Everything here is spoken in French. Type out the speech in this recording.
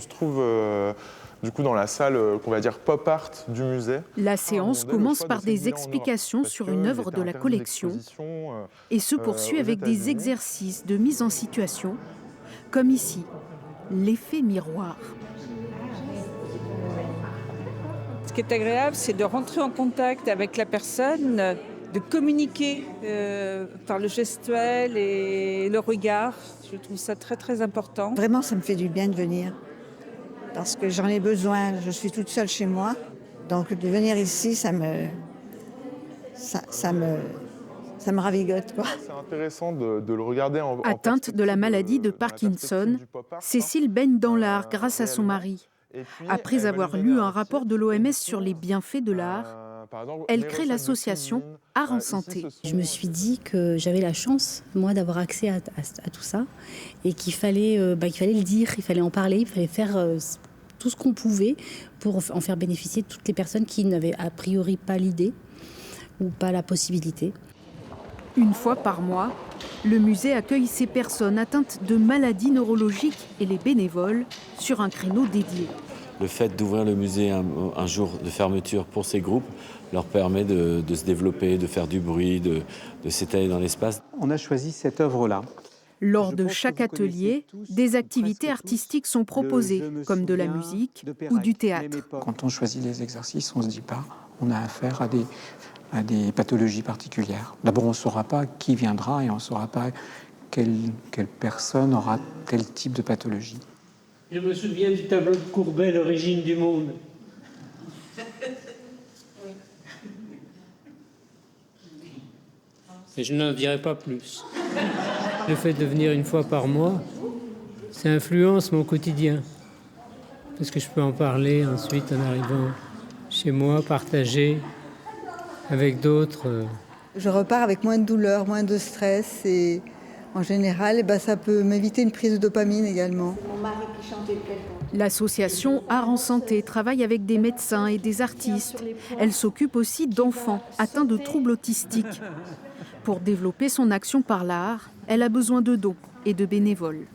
On se trouve du coup dans la salle qu'on va dire pop art du musée. La séance commence par des explications sur une œuvre de la collection et se poursuit avec des exercices de mise en situation, comme ici, l'effet miroir. Ce qui est agréable, c'est de rentrer en contact avec la personne, de communiquer par le gestuel et le regard. Je trouve ça très très important. Vraiment, ça me fait du bien de venir parce que j'en ai besoin. Je suis toute seule chez moi, donc de venir ici, ça me ravigote, quoi. C'est intéressant de le regarder en Atteinte de la maladie de Parkinson, Cécile baigne dans l'art grâce à son mari. Après avoir lu un rapport de l'OMS sur les bienfaits de l'art, elle crée l'association Art en Santé. Je me suis dit que j'avais la chance, moi, d'avoir accès à tout ça et qu'il fallait le dire, il fallait en parler, il fallait faire tout ce qu'on pouvait pour en faire bénéficier toutes les personnes qui n'avaient a priori pas l'idée ou pas la possibilité. Une fois par mois, le musée accueille ces personnes atteintes de maladies neurologiques et les bénévoles sur un créneau dédié. Le fait d'ouvrir le musée un jour de fermeture pour ces groupes leur permet de se développer, de faire du bruit, de s'étaler dans l'espace. On a choisi cette œuvre-là. Lors de chaque atelier, des activités artistiques sont proposées, comme de la musique ou du théâtre. Quand on choisit les exercices, on ne se dit pas on a affaire à des pathologies particulières. D'abord, on ne saura pas qui viendra et on ne saura pas quelle personne aura tel type de pathologie. Je me souviens du tableau de Courbet, L'origine du monde. Et je n'en dirai pas plus. Le fait de venir une fois par mois, ça influence mon quotidien. Parce que je peux en parler ensuite en arrivant chez moi, partager avec d'autres. Je repars avec moins de douleur, moins de stress et en général, ça peut m'éviter une prise de dopamine également. L'association Art en Santé travaille avec des médecins et des artistes. Elle s'occupe aussi d'enfants atteints de troubles autistiques. Pour développer son action par l'art, elle a besoin de dons et de bénévoles.